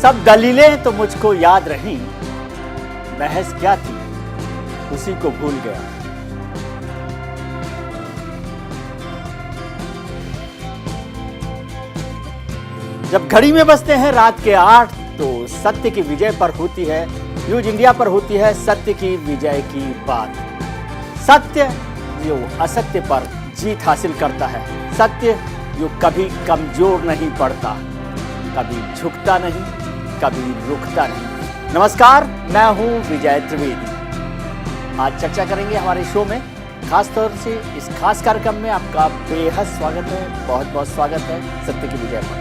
सब दलीलें तो मुझको याद रहीं, बहस क्या थी उसी को भूल गया। जब घड़ी में बजते हैं रात के 8 तो सत्य की विजय पर होती है, न्यूज इंडिया पर होती है सत्य की विजय की बात। सत्य जो असत्य पर जीत हासिल करता है, सत्य जो कभी कमजोर नहीं पड़ता, कभी झुकता नहीं, कभी रुकता नहीं। नमस्कार, मैं हूं विजय त्रिवेदी। आज चर्चा करेंगे हमारे शो में, खास तौर से इस खास कार्यक्रम में आपका बेहद स्वागत है, बहुत बहुत स्वागत है सत्य की विजय पर।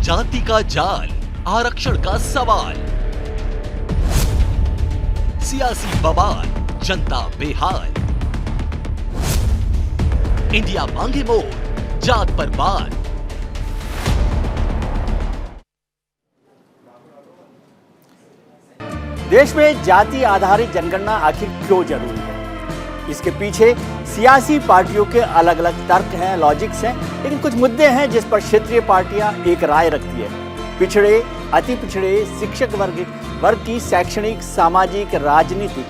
जाति का जाल, आरक्षण का सवाल, सियासी बवाल, जनता बेहाल, इंडिया मांगे मोड़, जात पर बात। देश में जाति आधारित जनगणना आखिर क्यों जरूरी है? इसके पीछे सियासी पार्टियों के अलग अलग तर्क हैं, लॉजिक्स हैं, लेकिन कुछ मुद्दे हैं जिस पर क्षेत्रीय पार्टियां एक राय रखती है। पिछड़े, अति पिछड़े, शिक्षक वर्ग की शैक्षणिक, सामाजिक, राजनीतिक,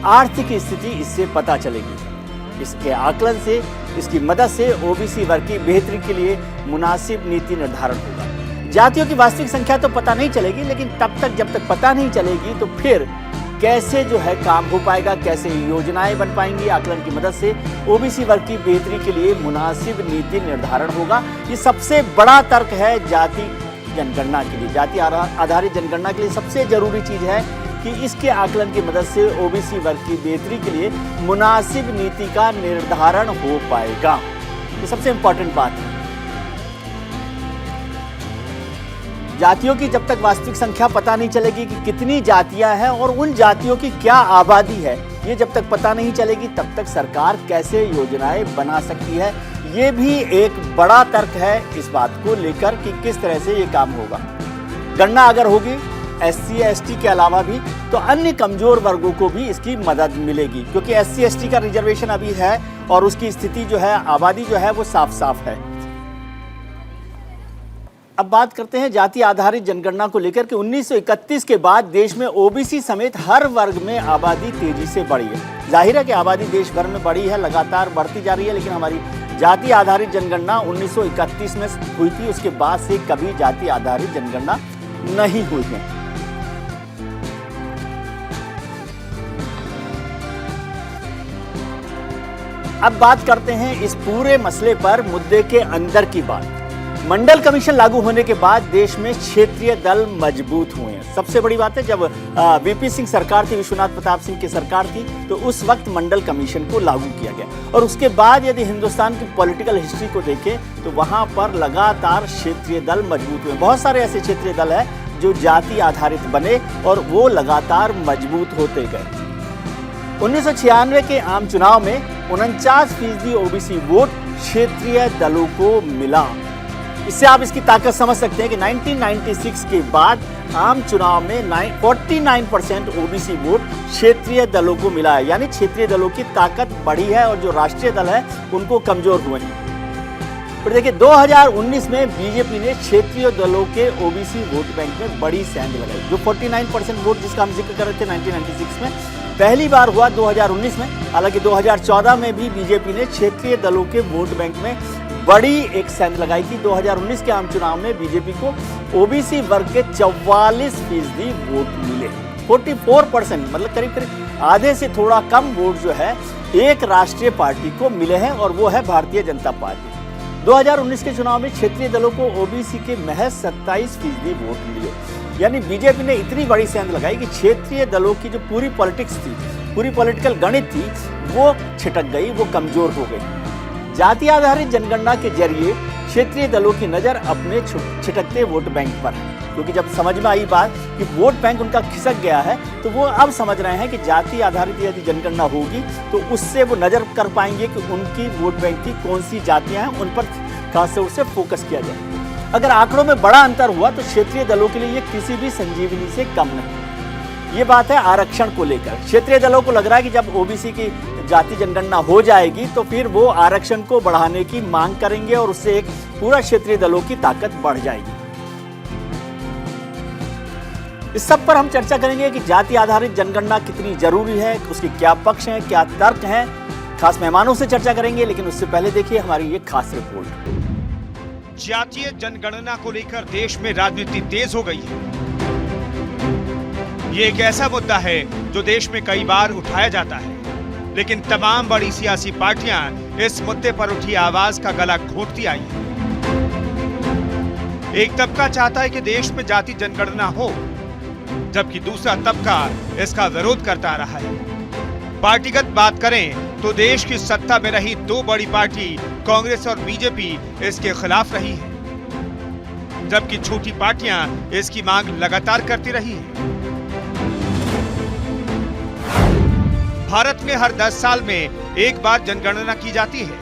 आर्थिक स्थिति इससे पता चलेगी। इसके आकलन से, इसकी मदद से ओबीसी वर्ग की बेहतरी के लिए मुनासिब नीति निर्धारण होगा। जातियों की वास्तविक संख्या तो पता नहीं चलेगी, लेकिन तब तक जब तक पता नहीं चलेगी तो फिर कैसे जो है काम हो पाएगा, कैसे योजनाएं बन पाएंगी। आकलन की मदद से ओबीसी वर्ग की बेहतरी के लिए मुनासिब नीति निर्धारण होगा। ये सबसे बड़ा तर्क है जाति जनगणना के लिए। जाति आधारित जनगणना के लिए सबसे जरूरी चीज है कि इसके आकलन की मदद से ओबीसी वर्ग की बेहतरी के लिए मुनासिब नीति का निर्धारण हो पाएगा। ये सबसे इंपॉर्टेंट बात है। जातियों की जब तक वास्तविक संख्या पता नहीं चलेगी कि कितनी जातियां हैं और उन जातियों की क्या आबादी है, ये जब तक पता नहीं चलेगी तब तक सरकार कैसे योजनाएं बना सकती है। ये भी एक बड़ा तर्क है इस बात को लेकर कि किस तरह से ये काम होगा। गणना अगर होगी एससी एसटी के अलावा भी, तो अन्य कमजोर वर्गों को भी इसकी मदद मिलेगी, क्योंकि एससी एसटी का रिजर्वेशन अभी है और उसकी स्थिति जो है, आबादी जो है वो साफ साफ है। अब बात करते हैं जाति आधारित जनगणना को लेकर कि 1931 के बाद देश में ओबीसी समेत हर वर्ग में आबादी तेजी से बढ़ी है। जाहिर है कि आबादी देश भर में बढ़ी है, लगातार बढ़ती जा रही है, लेकिन हमारी जाति आधारित जनगणना 1931 में हुई थी, उसके बाद से कभी जाति आधारित जनगणना नहीं हुई है। अब बात करते हैं इस पूरे मसले पर, मुद्दे के अंदर की बात। मंडल कमीशन लागू होने के बाद देश में क्षेत्रीय दल मजबूत हुए हैं। सबसे बड़ी बात है, जब वीपी सिंह सरकार थी, विश्वनाथ प्रताप सिंह की सरकार थी, तो उस वक्त मंडल कमीशन को लागू किया गया और उसके बाद यदि हिंदुस्तान की पॉलिटिकल हिस्ट्री को देखें तो वहां पर लगातार क्षेत्रीय दल मजबूत हुए। बहुत सारे ऐसे क्षेत्रीय दल है जो जाति आधारित बने और वो लगातार मजबूत होते गए। 1996 के आम चुनाव में 49% ओबीसी वोट क्षेत्रीय दलों को मिला। इससे आप इसकी ताकत समझ सकते हैं कि 1996 के बाद आम चुनाव में 49% ओबीसी वोट क्षेत्रीय दलों को मिला है, यानी क्षेत्रीय दलों की ताकत बढ़ी है और जो राष्ट्रीय दल है उनको कमजोर हुए हैं। फिर देखिए 2019 में बीजेपी ने क्षेत्रीय दलों के ओबीसी वोट बैंक में बड़ी सेंध लगाई। जो 49% वोट जिसका हम जिक्र कर रहे थे 1996 में, पहली बार हुआ 2019 में। हालांकि 2014 में भी बीजेपी ने क्षेत्रीय दलों के वोट बैंक में बड़ी एक सेंध लगाई थी। 2019 के आम चुनाव में बीजेपी को ओबीसी वर्ग के 44% वोट मिले। 44% मतलब करीब करीब आधे से थोड़ा कम वोट जो है एक राष्ट्रीय पार्टी को मिले हैं और वो है भारतीय जनता पार्टी। 2019 के चुनाव में क्षेत्रीय दलों को ओबीसी के महज 27% वोट मिले। यानी बीजेपी ने इतनी बड़ी सेंध लगाई कि क्षेत्रीय दलों की जो पूरी पॉलिटिक्स थी, पूरी पॉलिटिकल गणित थी, वो छिटक गई, वो कमजोर हो गई। जाति आधारित जनगणना के जरिए क्षेत्रीय दलों की नजर अपने छिटकते वोट बैंक पर है, क्योंकि जब समझ में आई बात कि वोट बैंक उनका खिसक गया है तो वो अब समझ रहे हैं कि जाति आधारित यदि जनगणना होगी तो उससे वो नजर कर पाएंगे कि उनकी वोट बैंक की कौन सी जातियां हैं, उन पर खास तौर से फोकस किया जाए। अगर आंकड़ों में बड़ा अंतर हुआ तो क्षेत्रीय दलों के लिए ये किसी भी संजीवनी से कम नहीं। ये बात है आरक्षण को लेकर। क्षेत्रीय दलों को लग रहा है कि जब ओबीसी की जब जाति जनगणना हो जाएगी तो फिर वो आरक्षण को बढ़ाने की मांग करेंगे और उससे एक पूरा क्षेत्रीय दलों की ताकत बढ़ जाएगी। इस सब पर हम चर्चा करेंगे कि जाति आधारित जनगणना कितनी जरूरी है, उसके क्या पक्ष हैं, क्या तर्क हैं। खास मेहमानों से चर्चा करेंगे, लेकिन उससे पहले देखिए हमारी ये खास रिपोर्ट। जातीय जनगणना को लेकर देश में राजनीति तेज हो गई है। ये एक ऐसा मुद्दा है जो देश में कई बार उठाया जाता है, लेकिन तमाम बड़ी सियासी पार्टियां इस मुद्दे पर उठी आवाज का गला घोंटती आई है। एक तबका चाहता है कि देश में जाति जनगणना हो, जबकि दूसरा तबका इसका विरोध करता रहा है। पार्टीगत बात करें तो देश की सत्ता में रही दो बड़ी पार्टी कांग्रेस और बीजेपी इसके खिलाफ रही है, जबकि छोटी पार्टियां इसकी मांग लगातार करती रही है। भारत में हर 10 साल में एक बार जनगणना की जाती है।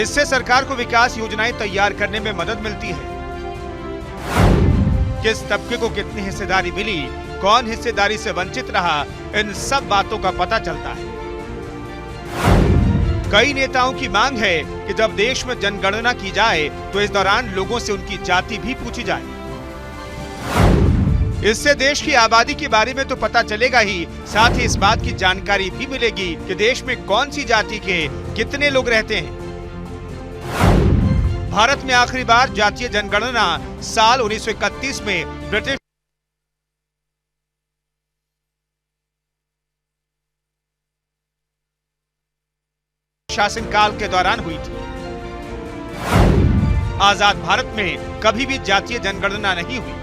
इससे सरकार को विकास योजनाएं तैयार करने में मदद मिलती है। किस तबके को कितनी हिस्सेदारी मिली, कौन हिस्सेदारी से वंचित रहा, इन सब बातों का पता चलता है। कई नेताओं की मांग है कि जब देश में जनगणना की जाए तो इस दौरान लोगों से उनकी जाति भी पूछी जाए। इससे देश की आबादी के बारे में तो पता चलेगा ही, साथ ही इस बात की जानकारी भी मिलेगी कि देश में कौन सी जाति के कितने लोग रहते हैं। भारत में आखिरी बार जातीय जनगणना साल 1931 में ब्रिटिश शासनकाल के दौरान हुई थी। आजाद भारत में कभी भी जातीय जनगणना नहीं हुई।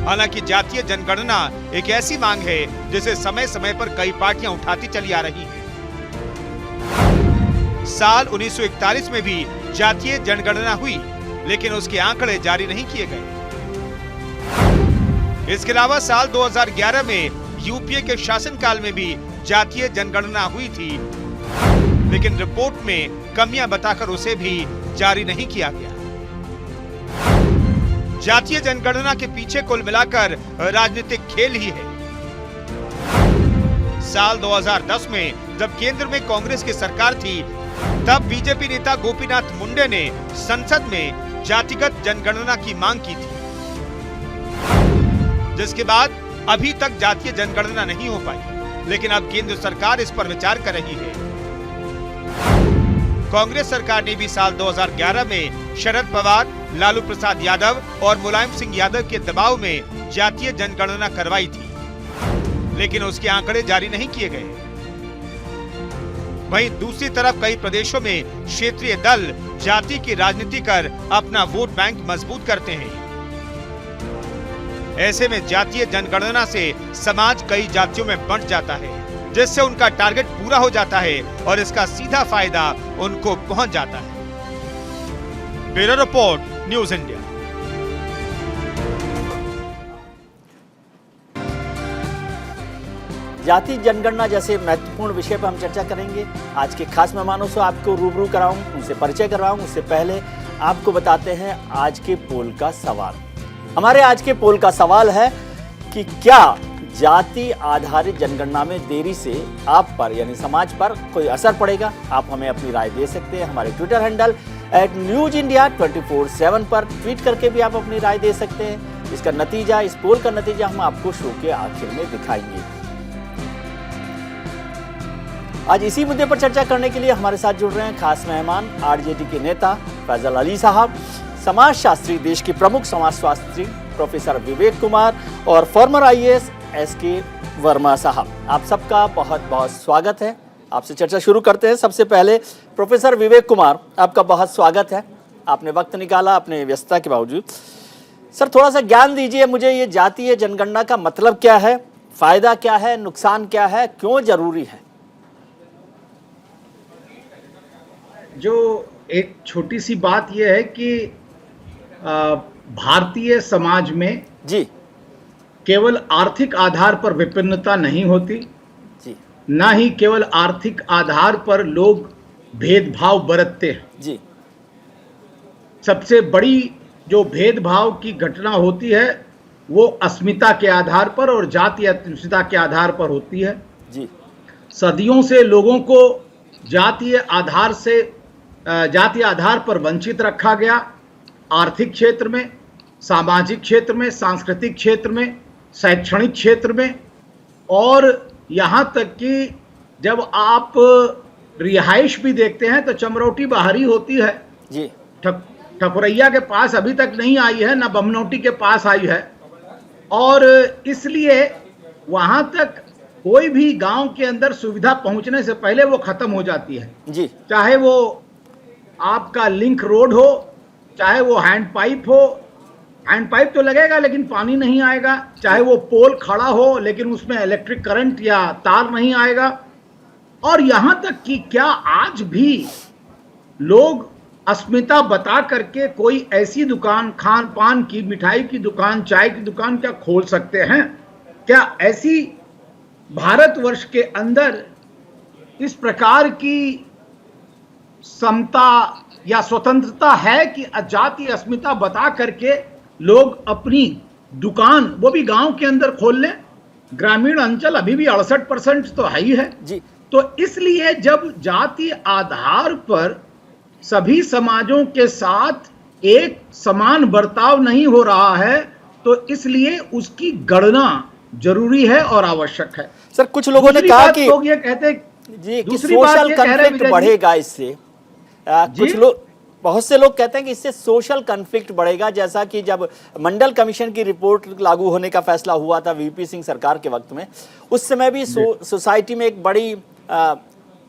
हालांकि जातीय जनगणना एक ऐसी मांग है जिसे समय समय पर कई पार्टियां उठाती चली आ रही हैं। साल 1941 में भी जातीय जनगणना हुई, लेकिन उसके आंकड़े जारी नहीं किए गए। इसके अलावा साल 2011 में यूपीए के शासनकाल में भी जातीय जनगणना हुई थी, लेकिन रिपोर्ट में कमियां बताकर उसे भी जारी नहीं किया गया। जातीय जनगणना के पीछे कुल मिलाकर राजनीतिक खेल ही है। साल 2010 में जब केंद्र में कांग्रेस की सरकार थी, तब बीजेपी नेता गोपीनाथ मुंडे ने संसद में जातिगत जनगणना की मांग की थी, जिसके बाद अभी तक जातीय जनगणना नहीं हो पाई। लेकिन अब केंद्र सरकार इस पर विचार कर रही है। कांग्रेस सरकार ने भी साल 2011 में शरद पवार, लालू प्रसाद यादव और मुलायम सिंह यादव के दबाव में जातीय जनगणना करवाई थी, लेकिन उसके आंकड़े जारी नहीं किए गए। वहीं दूसरी तरफ कई प्रदेशों में क्षेत्रीय दल जाति की राजनीति कर अपना वोट बैंक मजबूत करते हैं। ऐसे में जातीय जनगणना से समाज कई जातियों में बंट जाता है, जिससे उनका टारगेट पूरा हो जाता है और इसका सीधा फायदा उनको पहुंच जाता है। Bureau report, news India. जाति जनगणना जैसे महत्वपूर्ण विषय पर हम चर्चा करेंगे। आज के खास मेहमानों से आपको रूबरू कराऊं, उनसे परिचय करवाऊं। उससे पहले आपको बताते हैं आज के पोल का सवाल। हमारे आज के पोल का सवाल है कि क्या जाति आधारित जनगणना में देरी से आप पर यानी समाज पर कोई असर पड़ेगा? आप हमें अपनी राय दे सकते हैं। हमारे ट्विटर हैंडल @newsindia247 पर ट्वीट करके भी आप अपनी राय दे सकते हैं। इसका नतीजा, इस पोल का नतीजा हम आपको शो के आखिर में दिखाएंगे। आज इसी मुद्दे पर चर्चा करने के लिए हमारे साथ जुड़ रहे हैं खास मेहमान, आरजेडी के नेता फैजल अली साहब, समाजशास्त्री, देश के प्रमुख समाजशास्त्री प्रोफेसर विवेक कुमार और फॉर्मर IAS SK वर्मा साहब। आप सबका बहुत बहुत स्वागत है। आपसे चर्चा शुरू करते हैं। सबसे पहले प्रोफेसर विवेक कुमार, आपका बहुत स्वागत है। आपने वक्त निकाला अपने व्यस्तता के बावजूद। सर, थोड़ा सा ज्ञान दीजिए मुझे, ये जातीय जनगणना का मतलब क्या है, फायदा क्या है, नुकसान क्या है, क्यों जरूरी है? जो एक छोटी सी बात यह है कि भारतीय समाज में जी केवल आर्थिक आधार पर विभिन्नता नहीं होती जी, ना ही केवल आर्थिक आधार पर लोग भेदभाव बरतते हैं जी। सबसे बड़ी जो भेदभाव की घटना होती है वो अस्मिता के आधार पर और जातीय अस्मिता के आधार पर होती है। जी। सदियों से लोगों को जातीय आधार पर वंचित रखा गया, आर्थिक क्षेत्र में, सामाजिक क्षेत्र में, सांस्कृतिक क्षेत्र में, शैक्षणिक क्षेत्र में, और यहाँ तक कि जब आप रिहाइश भी देखते हैं तो चमरौटी बाहरी होती है जी। ठकुरैया के पास अभी तक नहीं आई है, ना बमनौटी के पास आई है, और इसलिए वहां तक कोई भी गांव के अंदर सुविधा पहुंचने से पहले वो खत्म हो जाती है जी। चाहे वो आपका लिंक रोड हो, चाहे वो हैंड पाइप हो, हैंड पाइप तो लगेगा लेकिन पानी नहीं आएगा, चाहे वो पोल खड़ा हो लेकिन उसमें इलेक्ट्रिक करंट या तार नहीं आएगा, और यहां तक कि क्या आज भी लोग अस्मिता बता करके कोई ऐसी दुकान, खान पान की, मिठाई की दुकान, चाय की दुकान क्या खोल सकते हैं? क्या ऐसी भारतवर्ष के अंदर इस प्रकार की समता या स्वतंत्रता है कि जाति अस्मिता बता करके लोग अपनी दुकान, वो भी गांव के अंदर खोल लें? ग्रामीण अंचल अभी भी 68% तो है ही है जी। तो इसलिए जब जाति आधार पर सभी समाजों के साथ एक समान बर्ताव नहीं हो रहा है, तो इसलिए उसकी गणना जरूरी है और आवश्यक है। सर, कुछ लोगों ने कहा कि लोग ये कहते जी कि सोशल कॉन्फ्लिक्ट बढ़ेगा इससे। कुछ लोग, बहुत से लोग कहते हैं कि इससे सोशल कॉन्फ्लिक्ट बढ़ेगा, जैसा कि जब मंडल कमीशन की रिपोर्ट लागू होने का फैसला हुआ था वीपी सिंह सरकार के वक्त में, उस समय भी सोसाइटी में एक बड़ी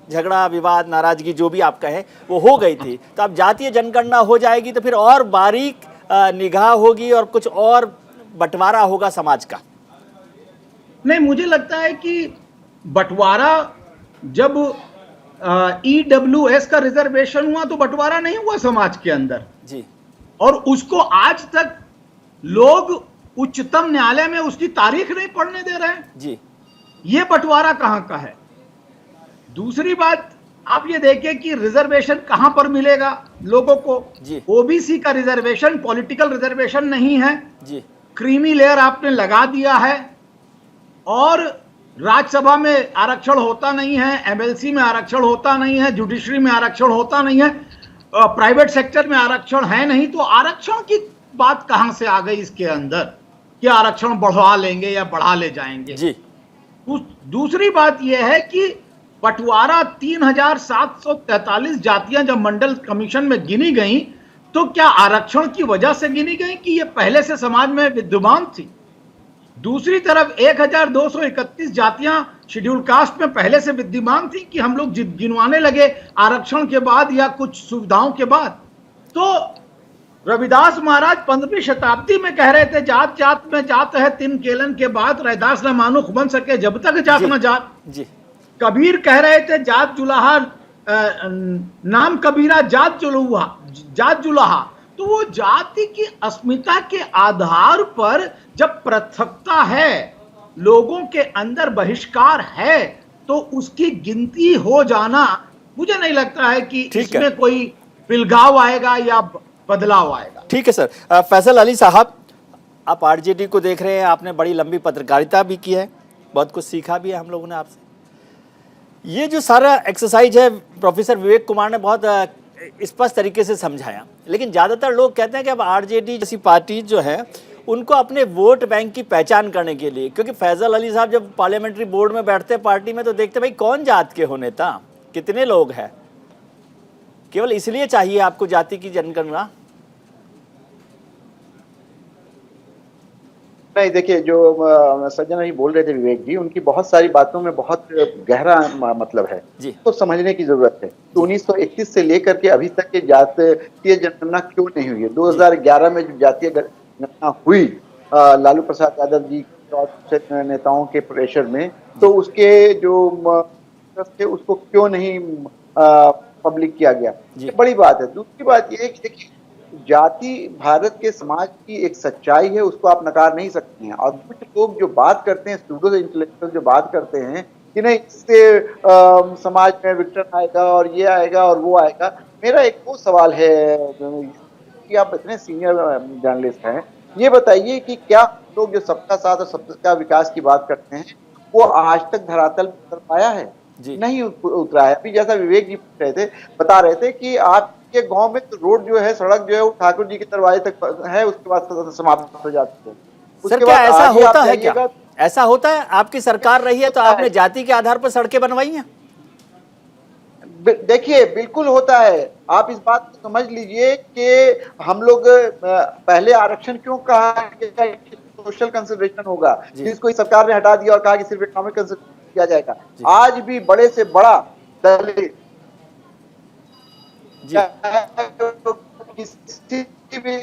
झगड़ा, विवाद, नाराजगी जो भी आप कहें वो हो गई थी। तो अब जातीय जनगणना हो जाएगी तो फिर और बारीक निगाह होगी और कुछ और बंटवारा होगा समाज का। नहीं, मुझे लगता है कि बंटवारा, जब EWS का रिजर्वेशन हुआ तो बंटवारा नहीं हुआ समाज के अंदर जी, और उसको आज तक लोग उच्चतम न्यायालय में उसकी तारीख नहीं पढ़ने दे रहे हैं जी। ये बंटवारा कहां का है? दूसरी बात, आप ये देखिए कि रिजर्वेशन कहां पर मिलेगा लोगों को जी। ओबीसी का रिजर्वेशन पॉलिटिकल रिजर्वेशन नहीं है जी। क्रीमी लेयर आपने लगा दिया है, और राज्यसभा में आरक्षण होता नहीं है, एमएलसी में आरक्षण होता नहीं है, जुडिशरी में आरक्षण होता नहीं है, प्राइवेट सेक्टर में आरक्षण है नहीं, तो आरक्षण की बात कहां से आ गई इसके अंदर कि आरक्षण बढ़वा लेंगे या बढ़ा ले जाएंगे जी। दूसरी बात यह है कि बंटवारा 3743 जातियां जब मंडल कमीशन में गिनी गई तो क्या आरक्षण की वजह से गिनी गई कि ये पहले से समाज में विद्यमान थी? दूसरी तरफ 1231 जातियां शेड्यूल कास्ट में पहले से विद्यमान थी कि हम लोग गिनवाने लगे आरक्षण के बाद या कुछ सुविधाओं के बाद? तो रविदास महाराज 15वीं शताब्दी में कह रहे थे, जात जात में जात है तीन केलन के बाद, रैदास न मानुख बन सके जब तक जात न जात। जी। कबीर कह रहे थे, जात जुलाहा नाम कबीरा जात जुलाहा। तो वो जाति की अस्मिता के आधार पर जब पृथकता है, लोगों के अंदर बहिष्कार है, तो उसकी गिनती हो जाना, मुझे नहीं लगता है कि इसमें कोई पिलगाव आएगा या बदलाव आएगा। ठीक है सर। फैसल अली साहब, आप आरजेडी को देख रहे हैं, आपने बड़ी लंबी पत्रकारिता भी की है, बहुत कुछ सीखा भी है हम लोगों ने आपसे। ये जो सारा एक्सरसाइज है प्रोफेसर विवेक कुमार ने बहुत स्पष्ट तरीके से समझाया, लेकिन ज़्यादातर लोग कहते हैं कि अब आरजेडी जैसी पार्टी जो है उनको अपने वोट बैंक की पहचान करने के लिए, क्योंकि फैसल अली साहब जब पार्लियामेंट्री बोर्ड में बैठते पार्टी में तो देखते भाई कौन जात के हो नेता, कितने लोग हैं, केवल इसलिए चाहिए आपको जाति की जनगणना। नहीं, देखिए, जो सज्जन जी बोल रहे थे विवेक जी, उनकी बहुत सारी बातों में बहुत गहरा मतलब है तो समझने की जरूरत है। तो 1931 से लेकर के अभी तक के जातीय जनगणना क्यों नहीं हुई है? 2011 में जो जातीय जनगणना हुई लालू प्रसाद यादव जी और नेताओं के प्रेशर में, तो उसके जो थे उसको क्यों नहीं पब्लिक किया गया? ये बड़ी बात है। दूसरी बात ये है कि देखिए, जाति भारत के समाज की एक सच्चाई है, उसको आप नकार नहीं सकते हैं। और कुछ लोग जो बात करते हैं, स्टूडो इंटेलेक्चुअल जो बात करते हैं कि नहीं इससे समाज में विघटन आएगा और ये आएगा और वो आएगा, मेरा एक वो सवाल है कि आप इतने सीनियर जर्नलिस्ट हैं, ये बताइए कि क्या लोग जो सबका साथ और सबका विकास की बात करते हैं वो आज तक धरातल पर उतर पाया है? नहीं उतरा है। अभी जैसा विवेक जी बता रहे थे कि आपके गांव में तो रोड जो है, सड़क जो है वो ठाकुर जी के दरवाजे तक है, उसके बाद समाप्त हो जाती है। सर क्या ऐसा होता है? क्या ऐसा होता है? आपकी सरकार रही है तो आपने जाति के आधार पर सड़कें बनवाई हैं? देखिए, बिल्कुल होता है। आप इस बात को समझ लीजिए कि हम लोग पहले आरक्षण क्यों कहा कि सोशल कंसिडरेशन होगा, जिसको सरकार ने हटा दिया और कहा कि सिर्फ इकोनॉमिक कंसिडरेशन किया जाएगा। आज भी बड़े से बड़ा दलित किसी भी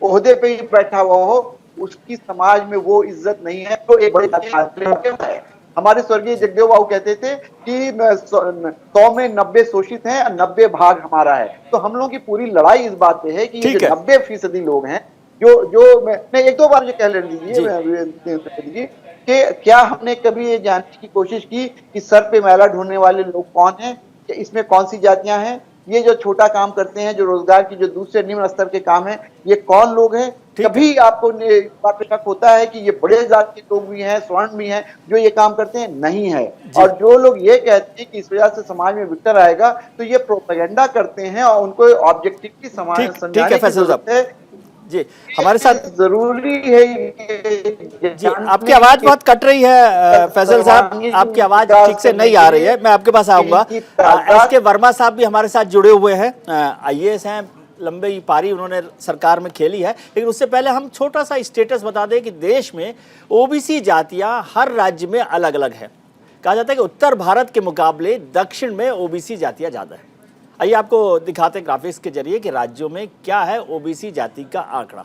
ओहदे पे ही बैठा हुआ हो, उसकी समाज में वो इज्जत नहीं है। तो एक बड़े हमारे स्वर्गीय जगदेव बाबू कहते थे कि 100 में 90 शोषित हैं और 90 भाग हमारा है। तो हम लोगों की पूरी लड़ाई इस बात पे है कि ये 90% लोग हैं जो मैं एक दो बार ये कह लेने दीजिए कि क्या हमने कभी ये जानने की कोशिश की कि सर पे मैला ढूंढने वाले लोग कौन हैं, कि इसमें कौन सी जातियां हैं, ये जो छोटा काम करते हैं, जो रोजगार की जो दूसरे निम्न स्तर के काम है, ये कौन लोग हैं? कभी आपको बात पे शक होता है कि ये बड़े जाति के लोग भी हैं, स्वर्ण भी हैं जो ये काम करते हैं? नहीं है। और जो लोग ये कहते हैं कि इस वजह से समाज में विघटन आएगा, तो ये प्रोपेगेंडा करते हैं और उनको ऑब्जेक्टिवली समाज समझाने की जरूरत है। जी, हमारे साथ जरूरी है। जी, आपकी आवाज बहुत कट रही है फैसल साहब, आपकी आवाज ठीक से नहीं आ रही है। मैं आपके पास आऊंगा। एस.के. वर्मा साहब भी हमारे साथ जुड़े हुए हैं, IAS हैं, लंबी पारी उन्होंने सरकार में खेली है। लेकिन उससे पहले हम छोटा सा स्टेटस बता दें कि देश में OBC जातियां हर राज्य में अलग अलग है। कहा जाता है कि उत्तर भारत के मुकाबले दक्षिण में OBC जातियां ज्यादा है। आइए आपको दिखाते हैं ग्राफिक्स के जरिए कि राज्यों में क्या है OBC जाति का आंकड़ा।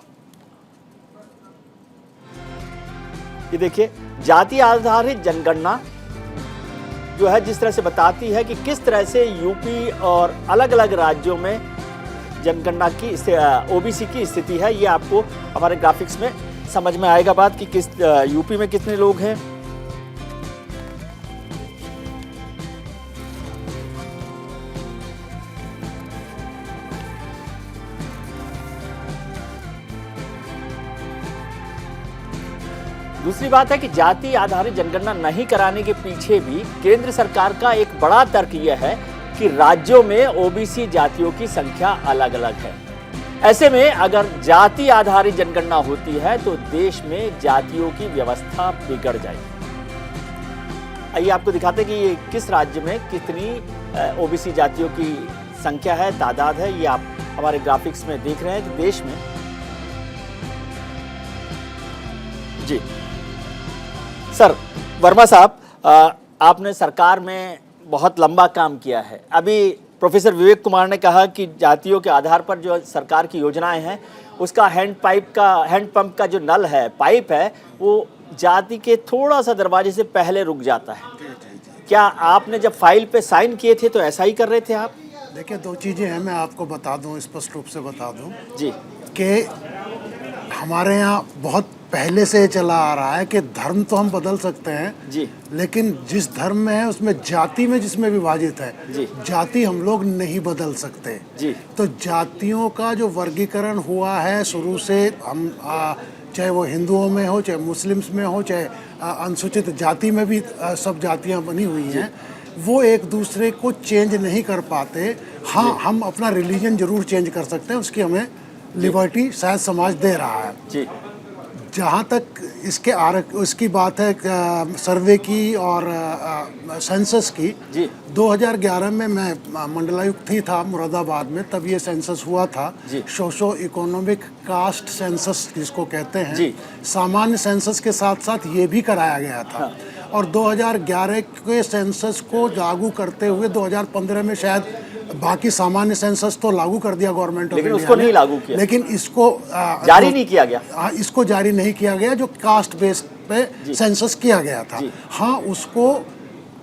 ये देखिए, जाति आधारित जनगणना जो है जिस तरह से बताती है कि किस तरह से यूपी और अलग अलग राज्यों में जनगणना की OBC की स्थिति है, ये आपको हमारे ग्राफिक्स में समझ में आएगा बात कि किस यूपी में कितने लोग हैं। दूसरी बात है कि जाति आधारित जनगणना नहीं कराने के पीछे भी केंद्र सरकार का एक बड़ा तर्क यह है कि राज्यों में OBC जातियों की संख्या अलग अलग है। ऐसे में अगर जाति आधारित जनगणना होती है तो देश में जातियों की व्यवस्था बिगड़ जाएगी। आइए आपको दिखाते हैं कि ये किस राज्य में कितनी OBC जातियों की संख्या है, तादाद है। ये आप हमारे ग्राफिक्स में देख रहे हैं कि देश में जी सर वर्मा साहब, आपने सरकार में बहुत लंबा काम किया है। अभी प्रोफेसर विवेक कुमार ने कहा कि जातियों के आधार पर जो सरकार की योजनाएं हैं उसका हैंडपंप का जो नल है, पाइप है, वो जाति के थोड़ा सा दरवाजे से पहले रुक जाता है। क्या आपने जब फाइल पे साइन किए थे तो ऐसा ही कर रहे थे आप? देखिए, दो चीज़ें हैं, मैं आपको बता दूं, स्पष्ट रूप से बता दूं जी कि हमारे यहाँ बहुत पहले से चला आ रहा है कि धर्म तो हम बदल सकते हैं जी, लेकिन जिस धर्म में है उसमें जाति में जिसमें विभाजित है जी, जाति हम लोग नहीं बदल सकते जी। तो जातियों का जो वर्गीकरण हुआ है शुरू से, हम चाहे वो हिंदुओं में हो, चाहे मुस्लिम्स में हो, चाहे अनुसूचित जाति में भी सब जातियाँ बनी हुई हैं, वो एक दूसरे को चेंज नहीं कर पाते। हाँ, हम अपना रिलीजन जरूर चेंज कर सकते हैं, उसकी हमें लिबर्टी शायद समाज दे रहा है जी। जहाँ तक इसके उसकी बात है सर्वे की और सेंसस की जी। 2011 में मैं मंडलायुक्त ही था मुरादाबाद में, तब ये सेंसस हुआ था, सोशो इकोनॉमिक कास्ट सेंसस जिसको कहते हैं जी। सामान्य सेंसस के साथ साथ ये भी कराया गया था। हाँ। और 2011 के सेंसस को लागू करते हुए 2015 में शायद बाकी सामान्य सेंसस तो लागू कर दिया गवर्नमेंट ऑफ इंडिया, लेकिन उसको नहीं लागू किया, लेकिन इसको जारी नहीं किया गया। इसको जारी नहीं किया गया जो कास्ट बेस्ड पे सेंसस किया गया था। हाँ, उसको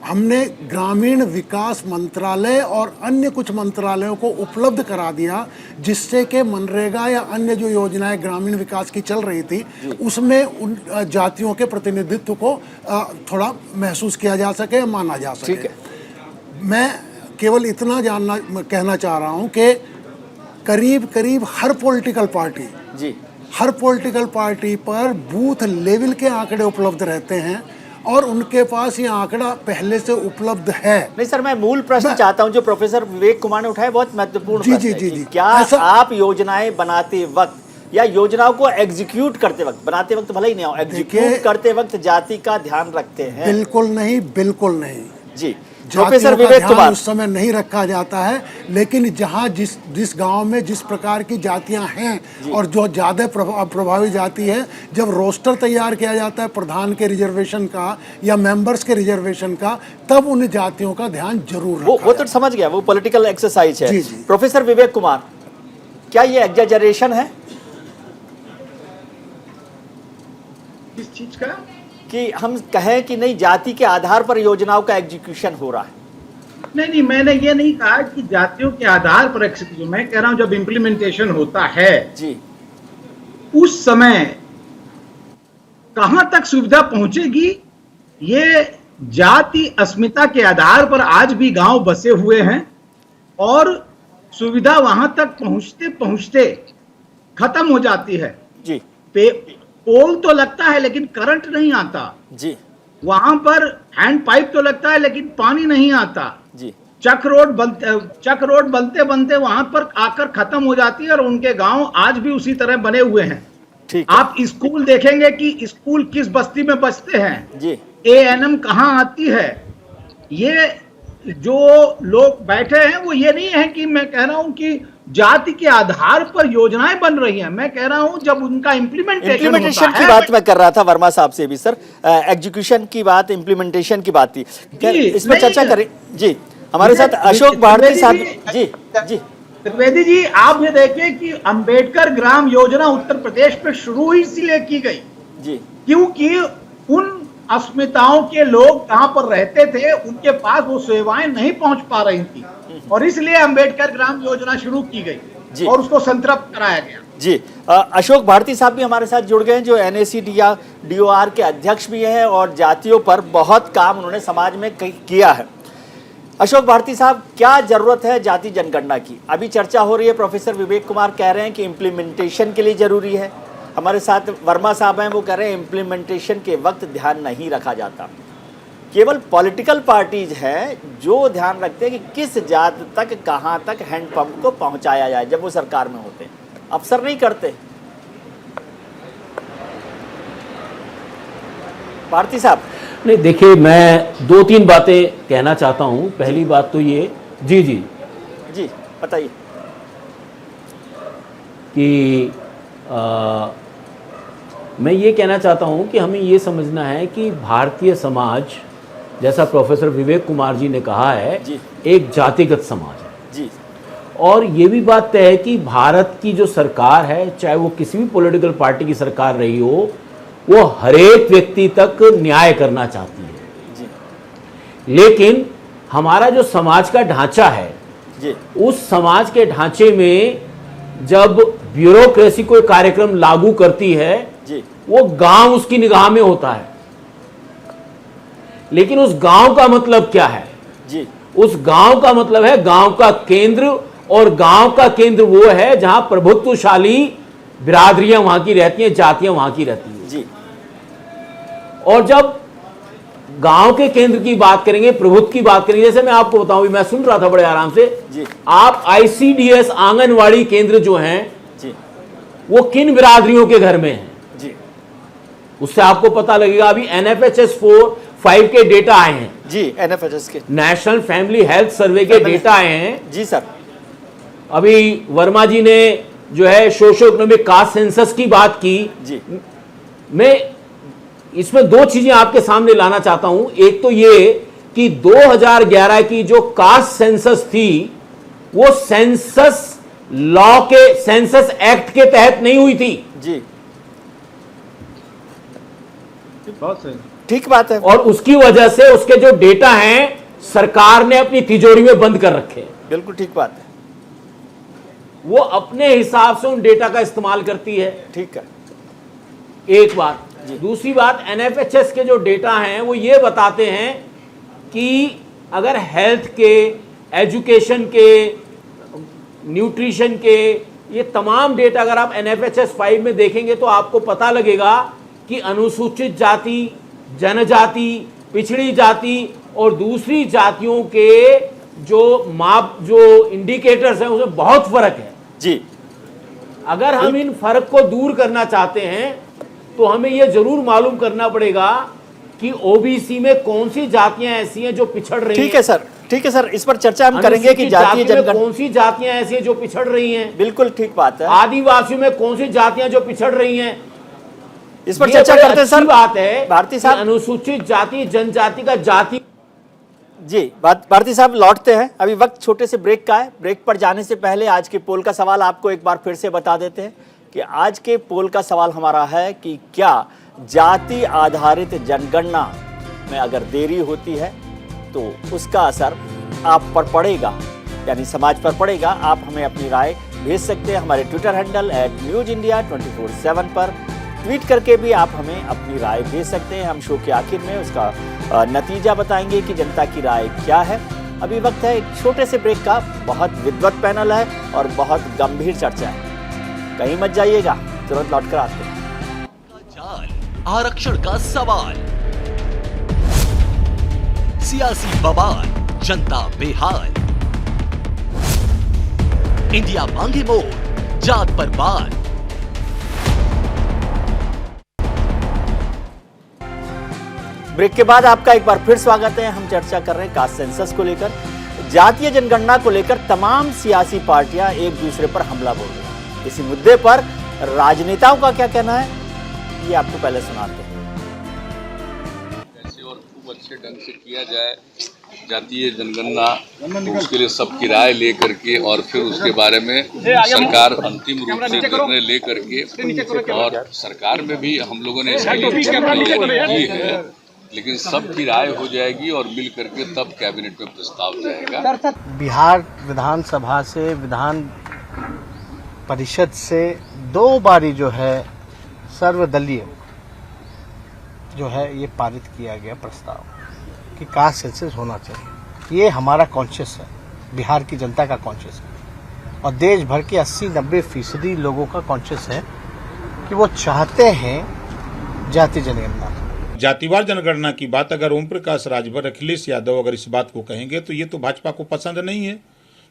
हमने ग्रामीण विकास मंत्रालय और अन्य कुछ मंत्रालयों को उपलब्ध करा दिया, जिससे कि मनरेगा या अन्य जो योजनाएं ग्रामीण विकास की चल रही थी उसमें उन जातियों के प्रतिनिधित्व को थोड़ा महसूस किया जा सके, माना जा सके। मैं केवल इतना कहना चाह रहा हूं कि करीब करीब हर पॉलिटिकल पार्टी हर पॉलिटिकल पार्टी पर बूथ लेवल के आंकड़े उपलब्ध रहते हैं और उनके पास ये आंकड़ा पहले से उपलब्ध है। नहीं सर, मैं मूल प्रश्न चाहता हूं जो प्रोफेसर विवेक कुमार ने उठाया, बहुत महत्वपूर्ण जी, प्रश्न जी, है जी, कि जी। क्या आप योजनाएं बनाते वक्त या योजनाओं को एग्जीक्यूट करते वक्त, बनाते वक्त भले ही नहीं हो, एग्जीक्यूट करते वक्त जाति का ध्यान रखते हैं? बिल्कुल नहीं, बिल्कुल नहीं जी। प्रोफेसर प्रोफेसर विवेक कुमार, उस समय नहीं रखा जाता है, लेकिन जहां जिस गांव में जिस प्रकार की जातियां हैं और जो ज़्यादा प्रभावी जाति है, जब रोस्टर तैयार किया जाता है प्रधान के रिजर्वेशन का या मेंबर्स के रिजर्वेशन का, तब उन जातियों का ध्यान जरूर रखा वो तो समझ गया, वो पॉलिटिकल एक्सरसाइज है। जी, जी। प्रोफेसर विवेक कुमार, क्या ये एग्जैजरेशन है किस चीज का कि हम कहें कि नहीं जाति के आधार पर योजनाओं का एग्जीक्यूशन हो रहा है? नहीं, मैंने ये नहीं कहा कि जातियों के आधार पर एग्जीक्यूशन, मैं कह रहा हूं जब इम्प्लीमेंटेशन होता है जी, उस समय कहां तक सुविधा पहुंचेगी, ये जाति अस्मिता के आधार पर आज भी गांव बसे हुए हैं और सुविधा वहां तक पहुंचते पहुंचते खत्म हो जाती है। जी, पोल तो लगता है लेकिन करंट नहीं आता जी, वहां पर, हैंड पाइप तो लगता है लेकिन पानी नहीं आता जी, चक रोड बनते बनते वहां पर आकर खत्म हो जाती है और उनके गांव आज भी उसी तरह बने हुए हैं। ठीक है। आप स्कूल देखेंगे कि स्कूल किस बस्ती में बसते हैं, जी, एएनएम कहां आती है। ये जो लोग बैठे हैं वो ये नहीं है कि मैं कह रहा हूं कि जाति के आधार पर योजनाएं बन रही हैं, मैं कह रहा हूं जब उनका इम्प्लीमेंटेशन की बात मैं कर रहा था वर्मा साहब से भी सर, एग्जीक्यूशन की बात, इम्प्लीमेंटेशन की बात थी, इसमें चर्चा करें। जी, हमारे साथ अशोक भारती साहब। जी, जी, त्रिवेदी जी, आप ये देखिए कि अंबेडकर ग्राम योजना उत्तर प्रदेश में शुरू ही इसलिए की गई जी, क्योंकि उन अस्मिताओं के लोग कहां पर रहते थे, उनके पास वो सेवाएं नहीं पहुंच पा रही थी और इसलिए अंबेडकर ग्राम योजना शुरू की गई और उसको संतृप्त कराया गया। जी, अशोक भारती साहब भी हमारे साथ जुड़ गए हैं, जो NACDOR के अध्यक्ष भी हैं और जातियों पर बहुत काम उन्होंने समाज में किया है। अशोक भारती साहब, क्या जरूरत है जाति जनगणना की? अभी चर्चा हो रही है, प्रोफेसर विवेक कुमार कह रहे हैं कि इम्प्लीमेंटेशन के लिए जरूरी है, हमारे साथ वर्मा साहब हैं, वो कह रहे हैं इम्प्लीमेंटेशन के वक्त ध्यान नहीं रखा जाता। केवल पॉलिटिकल पार्टीज हैं जो ध्यान रखते हैं कि किस जात तक, कहां तक हैंडपंप को पहुंचाया जाए जब वो सरकार में होते हैं, अफसर नहीं करते। भारती साहब। नहीं, देखिए, मैं दो तीन बातें कहना चाहता हूं। पहली बात तो ये, जी जी जी बताइए, कि मैं ये कहना चाहता हूं कि हमें ये समझना है कि भारतीय समाज, जैसा प्रोफेसर विवेक कुमार जी ने कहा है, एक जातिगत समाज है जी, और ये भी बात तय है कि भारत की जो सरकार है, चाहे वो किसी भी पॉलिटिकल पार्टी की सरकार रही हो, वो हरेक व्यक्ति तक न्याय करना चाहती है जी, लेकिन हमारा जो समाज का ढांचा है जी, उस समाज के ढांचे में जब ब्यूरोक्रेसी कोई कार्यक्रम लागू करती है जी, वो गांव उसकी निगाह में होता है, लेकिन उस गांव का मतलब क्या है? जी, उस गांव का मतलब है गांव का केंद्र, और गांव का केंद्र वो है जहां प्रभुत्वशाली बिरादरियां वहां की रहती हैं, जातियां वहां की रहती हैं जी। और जब गांव के केंद्र की बात करेंगे, प्रभुत्व की बात करेंगे, जैसे मैं आपको बताऊं, मैं सुन रहा था बड़े आराम से जी, आप ICDS आंगनवाड़ी केंद्र जो हैं जी, वो किन बिरादरियों के घर में हैं जी, उससे आपको पता लगेगा। अभी NFHS 4-5 के डेटा आए हैं जी, NFHS के, नेशनल फैमिली हेल्थ सर्वे के डेटा आए हैं जी सर। अभी वर्मा जी ने जो है सोशो इकोनॉमिक कास्ट सेंसस की बात की जी। मैं इसमें दो चीजें आपके सामने लाना चाहता हूं। एक तो ये कि 2011 की जो कास्ट सेंसस थी वो सेंसस लॉ के, सेंसस एक्ट के तहत नहीं हुई थी जी, बहुत सही, ठीक बात है। और उसकी वजह से उसके जो डेटा हैं सरकार ने अपनी तिजोरी में बंद कर रखे हैं। बिल्कुल ठीक बात है, वो अपने हिसाब से उन डेटा का इस्तेमाल करती है। ठीक है, एक बात। दूसरी बात, NFHS के जो डेटा हैं वो ये बताते हैं कि अगर हेल्थ के, एजुकेशन के, न्यूट्रिशन के ये तमाम डेटा अगर आप NFHS 5 में देखेंगे तो आपको पता लगेगा कि अनुसूचित जाति, जनजाति, पिछड़ी जाति और दूसरी जातियों के जो इंडिकेटर्स हैं उसमें बहुत फर्क है जी। अगर हम इन फर्क को दूर करना चाहते हैं तो हमें यह जरूर मालूम करना पड़ेगा कि ओबीसी में कौन सी जातियां ऐसी हैं जो पिछड़ रही हैं। ठीक है सर, ठीक है सर, इस पर चर्चा हम करेंगे कि जातीय जनगणना कौन सी जातियां ऐसी हैं जो पिछड़ रही हैं। बिल्कुल ठीक बात है। आदिवासियों में कौन सी जातियां जो पिछड़ रही हैं, इस पर चर्चा करते हैं सर। बात है भारती साहब, अनुसूचित जाति जनजाति का जाति जी। भारती साहब लौटते हैं, अभी वक्त छोटे से ब्रेक का है। ब्रेक पर जाने से पहले आज के पोल का सवाल आपको एक बार फिर से बता देते हैं कि आज के पोल का सवाल हमारा है कि क्या जाति आधारित जनगणना में अगर देरी होती है तो उसका असर आप पर पड़ेगा, यानी समाज पर पड़ेगा। आप हमें अपनी राय भेज सकते हैं हमारे ट्विटर हैंडल @newsindia247 पर ट्वीट करके भी आप हमें अपनी राय भेज सकते हैं। हम शो के आखिर में उसका नतीजा बताएंगे कि जनता की राय क्या है। अभी वक्त है एक छोटे से ब्रेक का। बहुत विद्वत पैनल है और बहुत गंभीर चर्चा है, कहीं मत जाइएगा, तुरंत लौट कर आते हैं। आरक्षण का सवाल, सियासी बवाल, जनता बेहाल, इंडिया मांगे मोड़, जात पर बात। ब्रेक के बाद आपका एक बार फिर स्वागत है। हम चर्चा कर रहे हैं कास्ट सेंसस को लेकर, जातीय जनगणना को लेकर तमाम सियासी पार्टियां एक दूसरे पर हमला बोल रही हैं। इसी मुद्दे पर राजनेताओं का क्या कहना है, ये आपको पहले सुनाते हैं। कैसे और खूब अच्छे ढंग से किया जाए जातीय जनगणना, तो उसके लिए सबकी राय ले करके और फिर उसके बारे में सरकार अंतिम रूप से निर्णय ले करके, और सरकार में भी हम लोगों ने इसके लिए की है, लेकिन सबकी राय हो जाएगी और मिल करके तब कैबिनेट में प्रस्ताव जाएगा। बिहार विधानसभा से, विधान परिषद से 2 बारी जो है सर्वदलीय जो है ये पारित किया गया प्रस्ताव कि कास्ट सेंसस होना चाहिए। ये हमारा कॉन्शियस है, बिहार की जनता का कॉन्शियस है और देश भर के 80-90% लोगों का कॉन्शियस है कि वो चाहते हैं जातीय जनगणना। जातिवार जनगणना की बात अगर ओम प्रकाश राजभर, अखिलेश यादव अगर इस बात को कहेंगे तो ये तो भाजपा को पसंद नहीं है,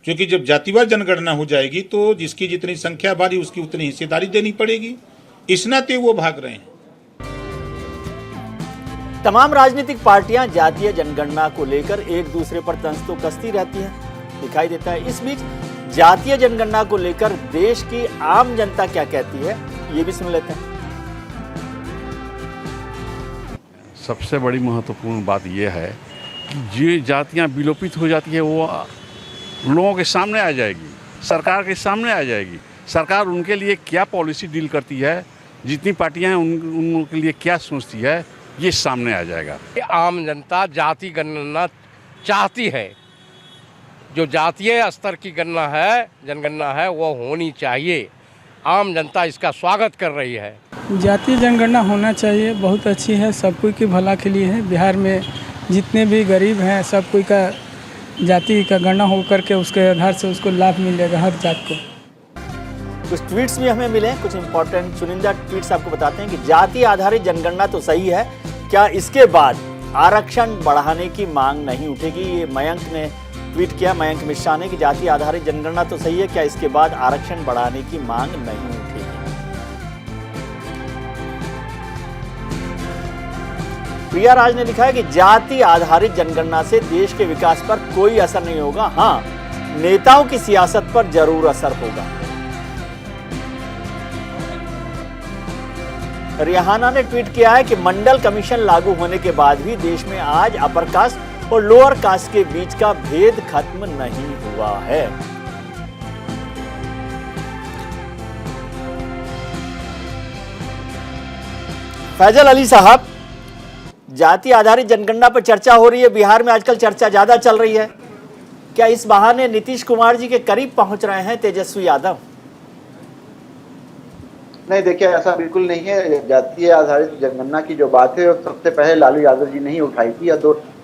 क्योंकि जब जातिवार जनगणना हो जाएगी तो जिसकी जितनी संख्या भारी उसकी उतनी हिस्सेदारी देनी पड़ेगी। इस नाते वो भाग रहे हैं। तमाम राजनीतिक पार्टियां जातीय जनगणना को लेकर एक दूसरे पर तंज तो कसती रहती हैं, दिखाई देता है। इस बीच जातीय जनगणना को लेकर देश की आम जनता क्या कहती है, ये भी सुन लेते हैं। सबसे बड़ी महत्वपूर्ण बात यह है कि जो जातियां विलोपित हो जाती है वो लोगों के सामने आ जाएगी, सरकार के सामने आ जाएगी। सरकार उनके लिए क्या पॉलिसी डील करती है, जितनी पार्टियां हैं उनके लिए क्या सोचती है, ये सामने आ जाएगा। आम जनता जाति गणना चाहती है, जो जातीय स्तर की गणना है, जनगणना है, वो होनी चाहिए। आम जनता इसका स्वागत कर रही है। जातीय जनगणना होना चाहिए, बहुत अच्छी है, सब कोई के भला के लिए है। बिहार में जितने भी गरीब हैं सब कोई का जाति का गणना हो करके उसके आधार से उसको लाभ मिल जाएगा हर जात को। कुछ ट्वीट्स भी हमें मिले, कुछ इंपॉर्टेंट चुनिंदा ट्वीट्स आपको बताते हैं कि जाति आधारित जनगणना तो सही है, क्या इसके बाद आरक्षण बढ़ाने की मांग नहीं उठेगी। ये मयंक ने ट्वीट किया, मयंक मिश्रा ने, कि जाति आधारित जनगणना तो सही है, क्या इसके बाद आरक्षण बढ़ाने की मांग नहीं उठेगी। प्रिया राज ने लिखा है कि जाति आधारित जनगणना से देश के विकास पर कोई असर नहीं होगा, हाँ नेताओं की सियासत पर जरूर असर होगा। रिहाना ने ट्वीट किया है कि मंडल कमीशन लागू होने के बाद भी देश में आज अपर कास्ट और लोअर कास्ट के बीच का भेद खत्म नहीं हुआ है। फैजल अली साहब, जाति आधारित जनगणना पर चर्चा हो रही है, बिहार में आजकल चर्चा ज्यादा चल रही है, क्या इस बहाने नीतीश कुमार जी के करीब पहुंच रहे हैं तेजस्वी यादव? नहीं, देखिए ऐसा बिल्कुल नहीं है। जातीय आधारित जनगणना की जो बात है वो सबसे पहले लालू यादव जी ने ही उठाई थी।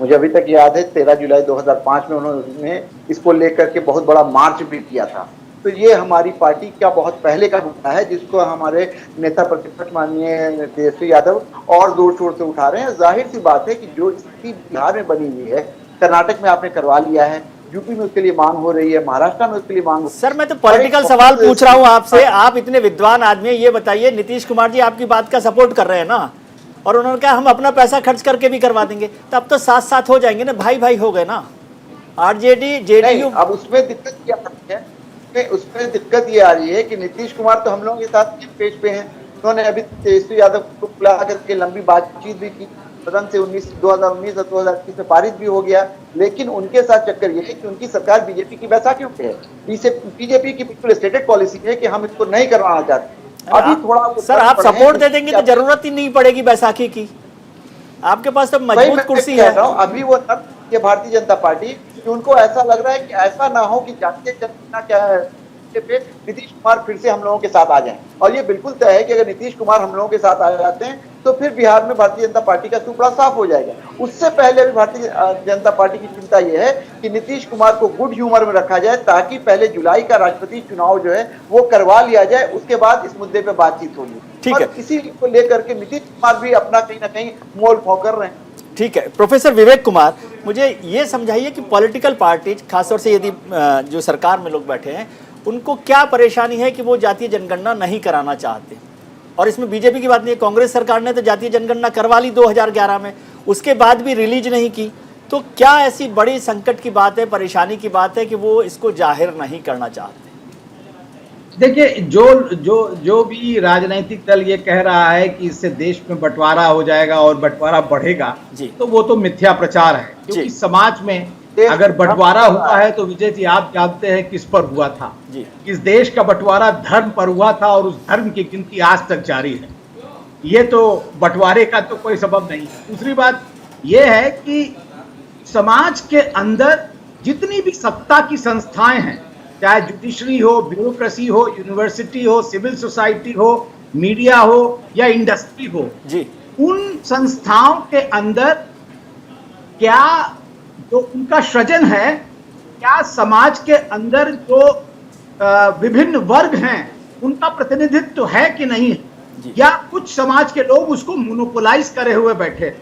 मुझे अभी तक याद है 13 जुलाई 2005 में उन्होंने इसको लेकर के बहुत बड़ा मार्च भी किया था। तो ये हमारी पार्टी का बहुत पहले का मुद्दा है, जिसको हमारे नेता प्रतिपक्ष माननीय तेजस्वी यादव और जोर शोर से उठा रहे हैं। जाहिर सी बात है कि जो स्थिति बिहार में बनी हुई है, कर्नाटक में आपने करवा लिया है, यूपी में उसके लिए मांग हो रही है, महाराष्ट्र में उसके लिए मांग। सर मैं तो पॉलिटिकल सवाल पूछ रहा हूं आपसे, आप इतने विद्वान आदमी हैं, ये बताइए नीतीश कुमार जी आपकी बात का सपोर्ट कर रहे हैं ना, और उन्होंने कहा हम अपना पैसा खर्च करके भी करवा देंगे, तो अब तो साथ साथ हो जाएंगे ना, भाई भाई हो गए ना आरजेडी जेडीयू। अब उसमें दिक्कत क्या है, उसमें दिक्कत ये आ रही है कि नीतीश कुमार तो हम लोगों के साथ पेज पे हैं। उन्होंने अभी तेजस्वी यादव को बुला करके लंबी बातचीत भी की, सदन से 2019 और 2021 में पारित भी हो गया, लेकिन उनके साथ चक्कर ये है कि उनकी सरकार बीजेपी की बैसाखियों पे है। बीजेपी की बिल्कुल स्टेटेड पॉलिसी है कि हम इसको नहीं करवाना चाहते। अभी थोड़ा सर आप सपोर्ट दे देंगे तो जरूरत ही नहीं पड़ेगी बैसाखी की, आपके पास तो मजबूत कुर्सी है। अभी वो भारतीय जनता पार्टी, उनको ऐसा लग रहा है कि ऐसा ना हो कि जातीय जनगणना क्या है पे नीतीश कुमार फिर से हम लोगों के साथ आ जाएं। और ये बिल्कुल तय है कि अगर नीतीश कुमार हम लोगों के साथ आ जाते हैं तो फिर बिहार में भारतीय जनता पार्टी का सुपड़ा साफ हो जाएगा। उससे पहले अभी भारतीय जनता पार्टी की चिंता ये है कि नीतीश कुमार को गुड ह्यूमर में रखा जाए, ताकि पहले जुलाई का राष्ट्रपति चुनाव जो है वो करवा लिया जाए, उसके बाद इस मुद्दे पे बातचीत होगी। ठीक है, इसी को लेकर के नीतीश कुमार भी अपना कहीं ना कहीं मोल भाव कर रहे हैं। ठीक है, प्रोफेसर विवेक कुमार, मुझे ये समझाइए कि पॉलिटिकल पार्टी, खासतौर से यदि जो सरकार में लोग बैठे हैं, उनको क्या परेशानी है कि वो जातीय जनगणना नहीं कराना चाहते। और इसमें बीजेपी की बात नहीं है, कांग्रेस सरकार ने तो जातीय जनगणना करवा ली 2011 में, उसके बाद भी रिलीज नहीं की। तो क्या ऐसी बड़ी संकट की बात है, परेशानी की बात है कि वो इसको जाहिर नहीं करना चाहते? देखिए, जो भी राजनीतिक दल ये कह रहा है कि इससे देश में बंटवारा हो जाएगा और बंटवारा बढ़ेगा, तो वो तो मिथ्या प्रचार है। क्योंकि समाज में अगर बंटवारा हुआ है तो विजय जी आप जानते हैं किस पर हुआ था। इस देश का बंटवारा धर्म पर हुआ था, और उस धर्म की गिनती आज तक जारी है। ये तो बंटवारे का तो कोई सबब नहीं है। दूसरी बात यह है कि समाज के अंदर जितनी भी सत्ता की संस्थाएं हैं, चाहे जुडिशरी हो, ब्यूरोक्रेसी हो, यूनिवर्सिटी हो, सिविल सोसाइटी हो, मीडिया हो या इंडस्ट्री हो, उन संस्थाओं के अंदर क्या जो उनका सृजन है, क्या समाज के अंदर जो विभिन्न वर्ग हैं उनका प्रतिनिधित्व है कि नहीं है, या कुछ समाज के लोग उसको मोनोपोलाइज करे हुए बैठे।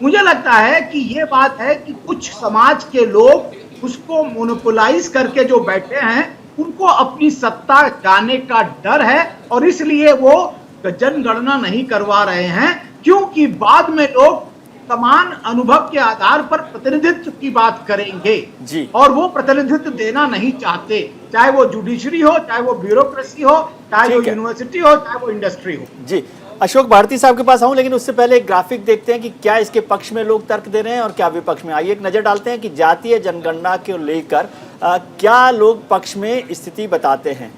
मुझे लगता है कि ये बात है कि कुछ समाज के लोग उसको मोनोपोलाइज करके जो बैठे हैं, उनको अपनी सत्ता जाने का डर है, और इसलिए वो जनगणना नहीं करवा रहे हैं। क्योंकि बाद में लोग समान अनुभव के आधार पर प्रतिनिधित्व की बात करेंगे जी, और वो प्रतिनिधित्व देना नहीं चाहते, चाहे वो जुडिशरी हो, चाहे वो ब्यूरोक्रेसी हो, चाहे वो यूनिवर्सिटी हो, चाहे वो इंडस्ट्री हो। जी, अशोक भारती साहब के पास आऊं, लेकिन उससे पहले एक ग्राफिक देखते हैं कि क्या इसके पक्ष में लोग तर्क दे रहे हैं और क्या विपक्ष में। आइए एक नजर डालते हैं कि जातीय जनगणना को लेकर क्या लोग पक्ष में स्थिति बताते हैं।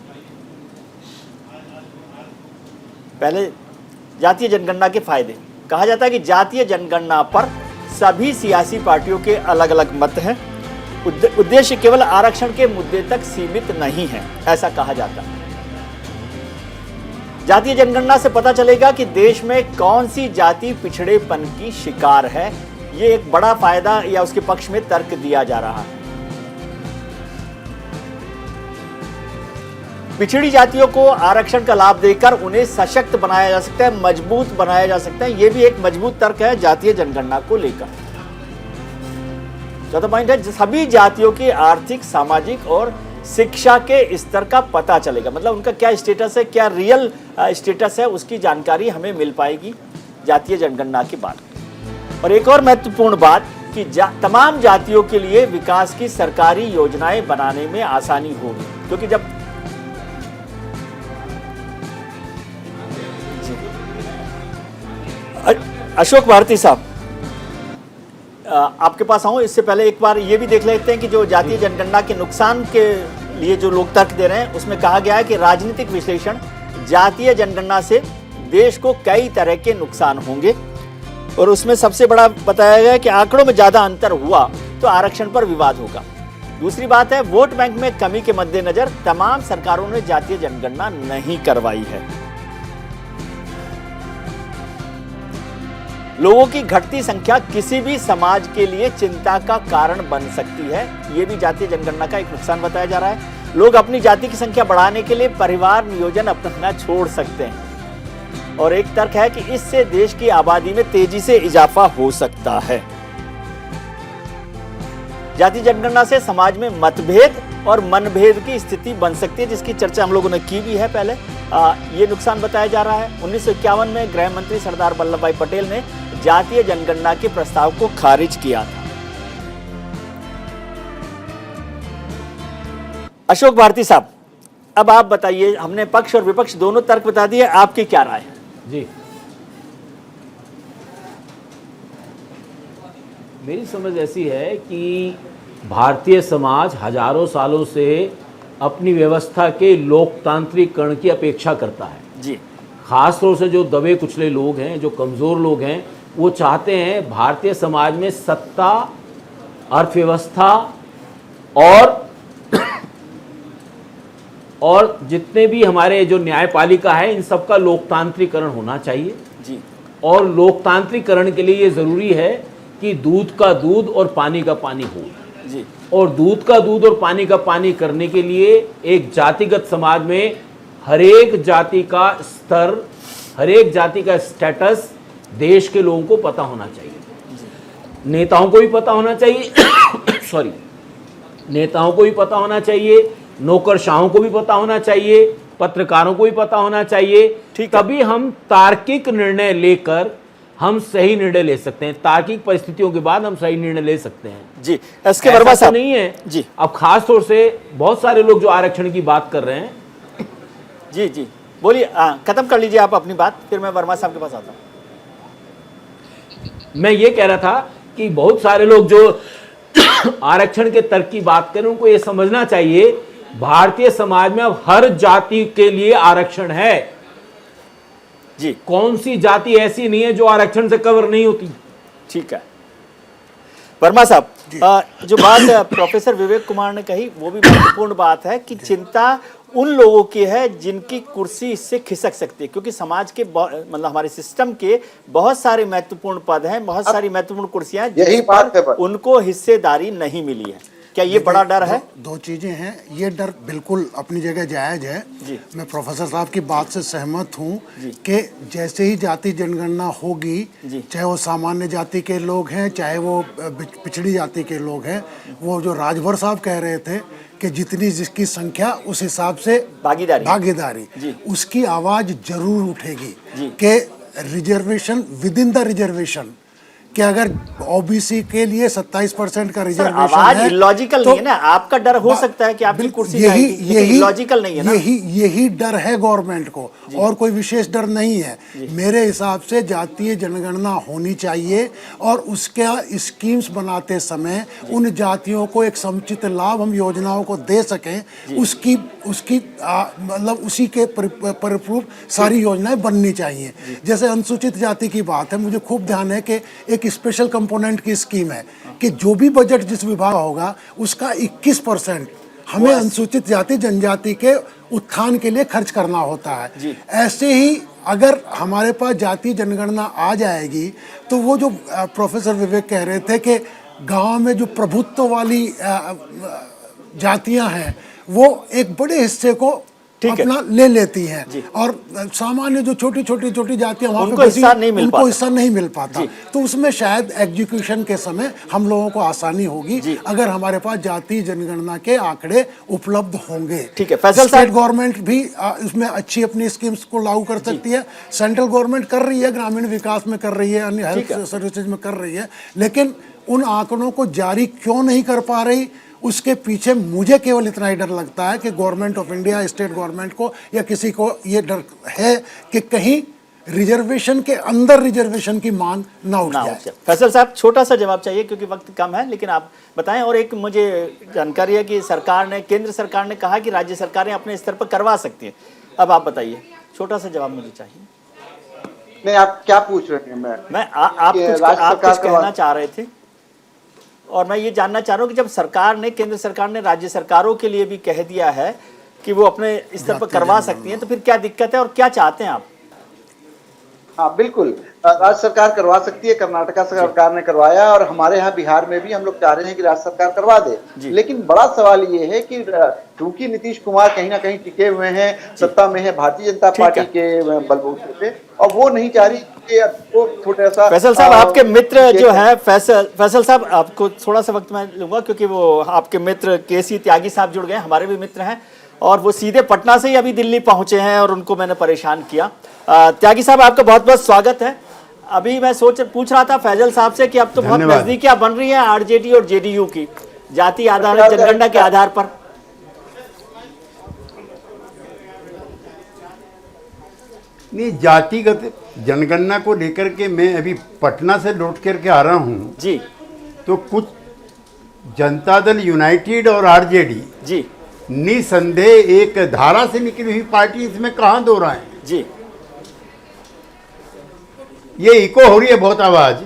पहले जातीय जनगणना के फायदे। कहा जाता है कि जातीय जनगणना पर सभी सियासी पार्टियों के अलग अलग मत हैं, उद्देश्य केवल आरक्षण के मुद्दे तक सीमित नहीं है, ऐसा कहा जाता है। जातीय जनगणना से पता चलेगा कि देश में कौन सी जाति पिछड़ेपन की शिकार है, ये एक बड़ा फायदा या उसके पक्ष में तर्क दिया जा रहा है। पिछड़ी जातियों को आरक्षण का लाभ देकर उन्हें सशक्त बनाया जा सकता है, मजबूत बनाया जा सकता है, यह भी एक मजबूत तर्क है जातीय जनगणना को लेकर। चौथा पॉइंट है, सभी जातियों की आर्थिक, सामाजिक और शिक्षा के स्तर का पता चलेगा, मतलब उनका क्या स्टेटस है, क्या रियल स्टेटस है, उसकी जानकारी हमें मिल पाएगी जातीय जनगणना के बाद। और एक और महत्वपूर्ण बात कि तमाम जातियों के लिए विकास की सरकारी योजनाएं बनाने में आसानी होगी, क्योंकि जब अशोक भारती साहब आपके पास आऊं, इससे पहले एक बार ये भी देख लेते हैं कि जो जातीय जनगणना के नुकसान के लिए जो लोग तर्क दे रहे हैं, उसमें कहा गया है कि राजनीतिक विश्लेषण, जातीय जनगणना से देश को कई तरह के नुकसान होंगे, और उसमें सबसे बड़ा बताया गया है कि आंकड़ों में ज्यादा अंतर हुआ तो आरक्षण पर विवाद होगा। दूसरी बात है, वोट बैंक में कमी के मद्देनजर तमाम सरकारों ने जातीय जनगणना नहीं करवाई है। लोगों की घटती संख्या किसी भी समाज के लिए चिंता का कारण बन सकती है, यह भी जातीय जनगणना का एक नुकसान बताया जा रहा है। लोग अपनी जाति की संख्या बढ़ाने के लिए परिवार नियोजन अपनाना छोड़ सकते हैं और एक तर्क है कि इससे देश की आबादी में तेजी से इजाफा हो सकता है। जाति जनगणना से समाज में मतभेद और मनभेद की स्थिति बन सकती है, जिसकी चर्चा हम लोगों ने की भी है पहले। ये नुकसान बताया जा रहा है। 1951 में गृह मंत्री सरदार वल्लभ भाई पटेल ने जातीय जनगणना के प्रस्ताव को खारिज किया था। अशोक भारती साहब, अब आप बताइए, हमने पक्ष और विपक्ष दोनों तर्क बता दिए, आपकी क्या राय है? जी, मेरी समझ ऐसी है कि भारतीय समाज हजारों सालों से अपनी व्यवस्था के लोकतांत्रिकरण की अपेक्षा करता है जी। खास तौर से जो दबे कुचले लोग हैं, जो कमज़ोर लोग हैं, वो चाहते हैं भारतीय समाज में सत्ता, अर्थव्यवस्था और जितने भी हमारे जो न्यायपालिका है, इन सब का लोकतांत्रिकरण होना चाहिए जी। और लोकतांत्रिकरण के लिए ये ज़रूरी है कि दूध का दूध और पानी का पानी हो जी। और दूध का दूध और पानी का पानी करने के लिए एक जातिगत समाज में हरेक जाति का स्तर, हरेक जाति का स्टेटस देश के लोगों को पता होना चाहिए। नेताओं को भी पता होना चाहिए सॉरी, नेताओं को भी पता होना चाहिए, नौकरशाहों को भी पता होना चाहिए, पत्रकारों को भी पता होना चाहिए। तभी हम तार्किक निर्णय लेकर हम सही निर्णय ले सकते हैं। तार्किक परिस्थितियों के बाद हम सही निर्णय ले सकते हैं जी। एसके वर्मा साहब नहीं है जी। अब खास तौर से बहुत सारे लोग जो आरक्षण की बात कर रहे हैं जी जी, बोलिए, खत्म कर लीजिए आप अपनी बात, फिर मैं वर्मा साहब के पास आता हूं। मैं ये कह रहा था कि बहुत सारे लोग जो आरक्षण के तर्क की बात करें, उनको ये समझना चाहिए भारतीय समाज में अब हर जाति के लिए आरक्षण है जी। कौन सी जाति ऐसी नहीं है जो आरक्षण से कवर नहीं होती। ठीक है वर्मा साहब, जो बात प्रोफेसर विवेक कुमार ने कही वो भी महत्वपूर्ण बात है कि चिंता उन लोगों की है जिनकी कुर्सी इससे खिसक सकती है, क्योंकि समाज के मतलब हमारे सिस्टम के बहुत सारे महत्वपूर्ण पद हैं, बहुत सारी महत्वपूर्ण कुर्सियां, यही बात है, उनको हिस्सेदारी नहीं मिली है। क्या ये बड़ा डर है? दो चीजें हैं। ये डर बिल्कुल अपनी जगह जायज है जी। मैं प्रोफेसर साहब की बात से सहमत हूँ कि जैसे ही जाति जनगणना होगी, चाहे वो सामान्य जाति के लोग हैं, चाहे वो पिछड़ी जाति के लोग हैं, वो जो राजभर साहब कह रहे थे कि जितनी जिसकी संख्या उस हिसाब से भागीदारी उसकी आवाज जरूर उठेगी कि reservation with in the reservation, कि अगर ओबीसी के लिए 27% का रिजर्वेशन है, लॉजिकल तो नहीं है ना। आपका डर हो सकता है कि आपकी कुर्सी यही लॉजिकल नहीं है ना। यही डर है गवर्नमेंट को, और कोई विशेष डर नहीं है। मेरे हिसाब से जातीय जनगणना होनी चाहिए और उसके स्कीम्स बनाते समय उन जातियों को एक समुचित लाभ हम योजनाओं को दे सकें, उसकी मतलब उसी के परिपूर्व सारी योजनाएं बननी चाहिए। जैसे अनुसूचित जाति की बात है, मुझे खूब ध्यान है कि एक स्पेशल कंपोनेंट की स्कीम है कि जो भी बजट जिस विभाग होगा उसका 21% हमें अनुसूचित जाति जनजाति के उत्थान के लिए खर्च करना होता है। ऐसे ही अगर हमारे पास जाति जनगणना आ जाएगी तो वो जो प्रोफेसर विवेक कह रहे थे कि गांव में जो प्रभुत्व वाली जातियां हैं वो एक बड़े हिस्से को अपना ले लेती हैं और सामान्य जो छोटी जातियां वहां उनको हिस्सा नहीं मिल पाता। तो उसमें शायद एग्जीक्यूशन के समय हम लोगों को आसानी होगी अगर हमारे पास जाति जनगणना के आंकड़े उपलब्ध होंगे। ठीक है, फैसल स्टेट गवर्नमेंट भी इसमें अच्छी अपनी स्कीम्स को लागू कर सकती है। सेंट्रल गवर्नमेंट कर रही है, ग्रामीण विकास में कर रही है, अन्य हेल्थ सर्विसेज में कर रही है, लेकिन उन आंकड़ों को जारी क्यों नहीं कर पा रही, उसके पीछे मुझे केवल इतना ही डर लगता है कि government of India, state government को या किसी को ये डर है कि कहीं रिजर्वेशन के अंदर रिजर्वेशन की मांग ना उठ जाए। फैसल साहब, छोटा सा जवाब चाहिए क्योंकि वक्त कम है, लेकिन आप बताएं। और एक मुझे जानकारी है कि केंद्र सरकार ने कहा कि राज्य सरकारें अपने स्तर पर करवा सकती हैं। अब आप बताइए, छोटा सा जवाब मुझे चाहिए। नहीं, आप क्या पूछ रहे हैं? आप कुछ कहना चाह रहे थे और मैं ये जानना चाह रहा हूँ कि जब केंद्र सरकार ने राज्य सरकारों के लिए भी कह दिया है कि वो अपने स्तर पर करवा सकती हैं, तो फिर क्या दिक्कत है और क्या चाहते हैं आप? हाँ बिल्कुल, राज्य सरकार करवा सकती है, कर्नाटका सरकार ने करवाया और हमारे यहाँ बिहार में भी हम लोग चाह रहे हैं कि राज्य सरकार करवा दे। लेकिन बड़ा सवाल ये है कि चूंकि नीतीश कुमार कहीं ना कहीं टिके हुए हैं, सत्ता में है भारतीय जनता पार्टी के बलबूते पे, और वो नहीं चाह रही कि वो थोड़ा सा फैसल साहब आपके मित्र जो है फैसल साहब आपको थोड़ा सा वक्त मैं लूंगा क्योंकि वो आपके मित्र केसी त्यागी साहब जुड़ गए, हमारे भी मित्र हैं और वो सीधे पटना से ही अभी दिल्ली पहुंचे हैं और उनको मैंने परेशान किया। त्यागी साहब आपका बहुत बहुत स्वागत है। अभी मैं पूछ रहा था फैजल साहब से कि अब तो बहुत नजदीकियां बन रही हैं आरजेडी और जेडीयू की जाति आधारित जनगणना के आधार पर। नहीं, जातिगत जनगणना को लेकर के मैं अभी पटना से लौट करके आ रहा हूँ जी, तो कुछ जनता दल यूनाइटेड और आरजेडी जी निसंदेह एक धारा से निकली हुई पार्टी, इसमें कहाँ दो रहा है जी। ये इको हो रही है बहुत आवाज।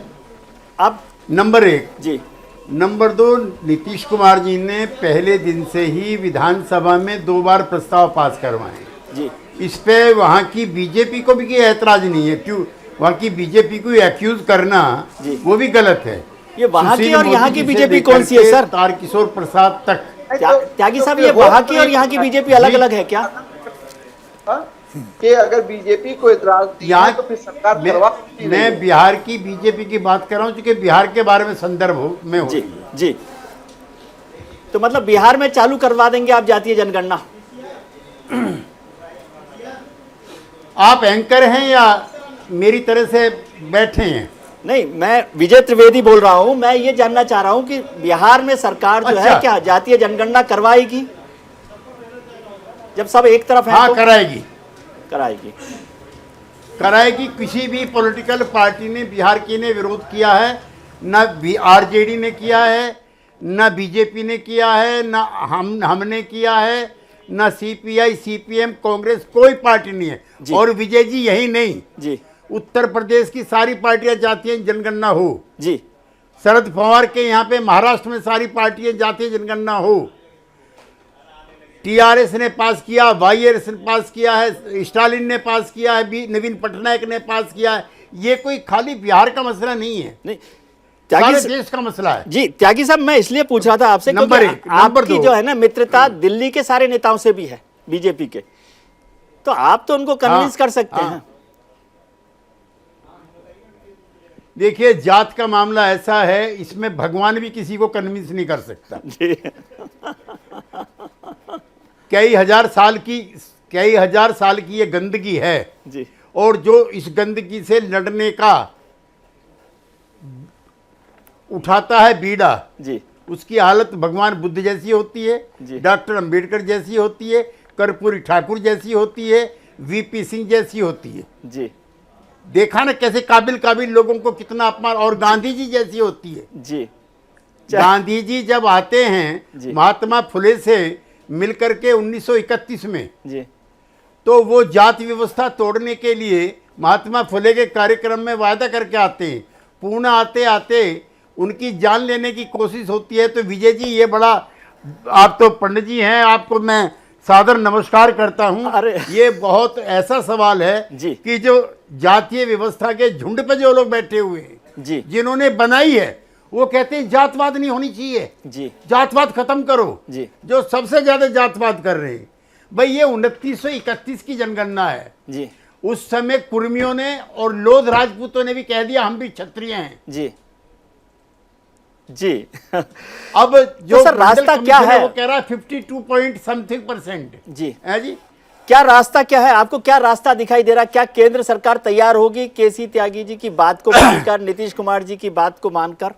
अब नंबर 1 जी, नंबर 2, नीतीश कुमार जी ने पहले दिन से ही विधानसभा में 2 बार प्रस्ताव पास करवाए जी। इस पे वहाँ की बीजेपी को भी कोई ऐतराज नहीं है, क्यों वहाँ की बीजेपी को एक्यूज करना वो भी गलत है। ये वहाँ की और यहाँ की बीजेपी कौन सी है सर? तारकिशोर प्रसाद तक। त्यागी साहब ये वहाँ की और यहाँ की बीजेपी अलग अलग है क्या? कि अगर बीजेपी को इतराज यहाँ तो फिर सरकार करवा। मैं बिहार की बीजेपी की बात कर रहा हूँ क्योंकि बिहार के बारे में संदर्भ में जी जी। तो मतलब बिहार में चालू करवा देंगे आप जातीय जनगणना? आप एंकर हैं या मेरी तरह से बैठे हैं? नहीं, मैं विजय त्रिवेदी बोल रहा हूं। मैं ये जानना चाह रहा हूं कि बिहार में सरकार जो है क्या जातीय जनगणना करवाएगी जब सब एक तरफ है? हाँ तो कराएगी कराएगी। किसी भी पॉलिटिकल पार्टी ने बिहार की ने विरोध किया है, न आरजेडी ने किया है, न बीजेपी ने किया है, न हमने किया है, न सीपीआई सीपीएम कांग्रेस, कोई पार्टी नहीं है। और विजय जी यही नहीं जी, उत्तर प्रदेश की सारी पार्टियां जातीय जनगणना हो जी, शरद पवार के यहाँ पे महाराष्ट्र में सारी पार्टियां जातीय जनगणना हो, टीआरएस ने पास किया, वाईएस ने पास किया है, स्टालिन ने पास किया है, नवीन पटनायक ने पास किया है। ये कोई खाली बिहार का मसला नहीं है, नहीं सारे देश का मसला है। जी त्यागी साहब, मैं इसलिए पूछ रहा था आपसे नंबर एक, आपकी जो है ना मित्रता दिल्ली के सारे नेताओं से भी है बीजेपी के, तो आप तो उनको कन्विंस कर सकते हैं। देखिए, जात का मामला ऐसा है, इसमें भगवान भी किसी को कन्विंस नहीं कर सकता। कई हजार साल की ये गंदगी है जी, और जो इस गंदगी से लड़ने का उठाता है बीड़ा जी, उसकी हालत भगवान बुद्ध जैसी होती है, डॉक्टर अंबेडकर जैसी होती है, कर्पूरी ठाकुर जैसी होती है, वीपी सिंह जैसी होती है जी। देखा ना कैसे काबिल लोगों को कितना अपमान, और गांधी जी जैसी होती है जी। गांधी जी जब आते हैं महात्मा फुले से मिलकर के 1931 में जी, तो वो जाति व्यवस्था तोड़ने के लिए महात्मा फुले के कार्यक्रम में वायदा करके आते हैं। पूर्ण आते आते उनकी जान लेने की कोशिश होती है। तो विजय जी, ये बड़ा, आप तो पंडित जी हैं, आपको मैं सादर नमस्कार करता हूं। ये बहुत ऐसा सवाल है कि जो जातीय व्यवस्था के झुंड पे जो लोग बैठे हुए हैं जी, जिन्होंने बनाई है, वो कहते हैं जातवाद नहीं होनी चाहिए जी, जातवाद खत्म करो जी। जो सबसे ज्यादा जातवाद कर रहे हैं भाई, ये 2931 की जनगणना है जी। उस समय कुर्मियों ने और लोध राजपूतों ने भी कह दिया हम भी क्षत्रिय हैं जी जी। अब जो तो सर रास्ता क्या है? वो कह रहा है 52% जी है जी। क्या रास्ता क्या है? आपको क्या रास्ता दिखाई दे रहा? क्या केंद्र सरकार तैयार होगी केसी त्यागी जी की बात को मानकर, नीतीश कुमार जी की बात को मानकर?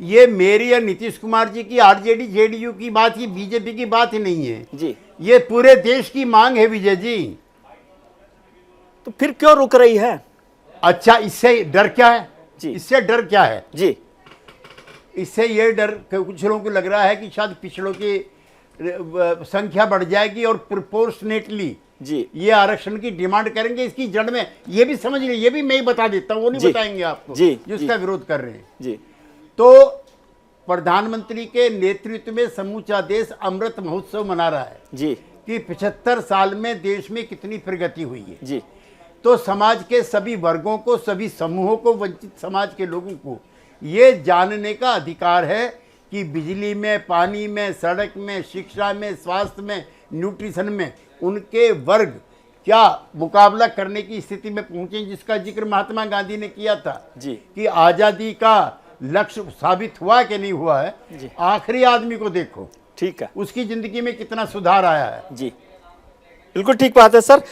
ये मेरी या नीतीश कुमार जी की, आरजेडी जेडीयू की बात, ये बीजेपी की बात ही नहीं है जी, ये पूरे देश की मांग है विजय जी। तो फिर क्यों रुक रही है? अच्छा, इससे डर क्या है जी? इससे डर क्या है जी? इससे ये डर कुछ लोगों को लग रहा है कि शायद पिछड़ों की संख्या बढ़ जाएगी और प्रोपोर्शनेटली जी ये आरक्षण की डिमांड करेंगे। इसकी जड़ में ये भी समझ लीजिए, ये भी मैं ही बता देता हूँ, वो नहीं बताएंगे आपको जी, जिसका विरोध कर रहे हैं जी। तो प्रधानमंत्री के नेतृत्व में समूचा देश अमृत महोत्सव मना रहा है जी कि 75 साल में देश में कितनी प्रगति हुई है जी। तो समाज के सभी वर्गों को, सभी समूहों को, वंचित समाज के लोगों को ये जानने का अधिकार है कि बिजली में, पानी में, सड़क में, शिक्षा में, स्वास्थ्य में, न्यूट्रिशन में उनके वर्ग क्या मुकाबला करने की स्थिति में पहुंचे, जिसका जिक्र महात्मा गांधी ने किया था जी कि आज़ादी का लक्ष्य साबित हुआ कि नहीं हुआ है। आखिरी आदमी को देखो, ठीक है, उसकी जिंदगी में कितना सुधार आया है। जी बिल्कुल ठीक बात है सर।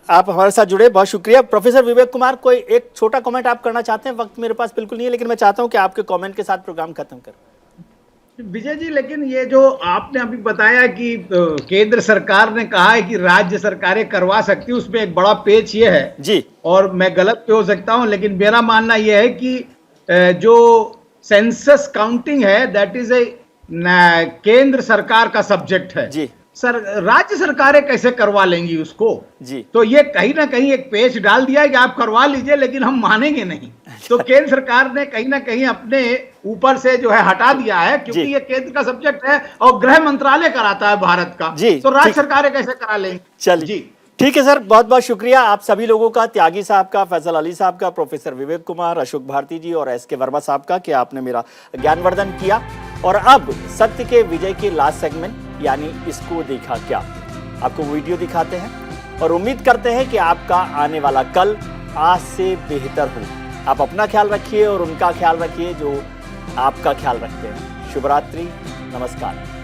आप हमारे साथ जुड़े, बहुत शुक्रिया। प्रोफेसर विवेक कुमार, कोई एक छोटा कमेंट आप करना चाहते हैं? वक्त मेरे पास बिल्कुल नहीं है, लेकिन मैं चाहता हूं कि आपके कमेंट के साथ प्रोग्राम खत्म कर। विजय जी, लेकिन ये जो आपने अभी बताया कि केंद्र सरकार ने कहा है कि राज्य सरकारें करवा सकती है, उसमें एक बड़ा पेच ये है जी, और मैं गलत पे हो सकता हूं, लेकिन मेरा मानना यह है कि जो सेंसस काउंटिंग है दैट इज ए केंद्र सरकार का सब्जेक्ट है जी। सर, राज्य सरकारें कैसे करवा लेंगी उसको जी। तो ये कहीं ना कहीं एक पेच डाल दिया है कि आप करवा लीजिए लेकिन हम मानेंगे नहीं। तो केंद्र सरकार ने कहीं ना कहीं अपने ऊपर से जो है हटा दिया है, क्योंकि ये केंद्र का सब्जेक्ट है और गृह मंत्रालय कराता है भारत का जी, तो राज्य सरकारें कैसे करा लेंगी? चलिए जी ठीक है सर, बहुत बहुत शुक्रिया आप सभी लोगों का, त्यागी साहब का, फैसल अली साहब का, प्रोफेसर विवेक कुमार, अशोक भारती जी और एस के वर्मा साहब का, कि आपने मेरा ज्ञानवर्धन किया। और अब सत्य के विजय की लास्ट सेगमेंट यानी इसको देखा क्या, आपको वीडियो दिखाते हैं और उम्मीद करते हैं कि आपका आने वाला कल आज से बेहतर हो। आप अपना ख्याल रखिए और उनका ख्याल रखिए जो आपका ख्याल रखते हैं। शुभ रात्रि, नमस्कार।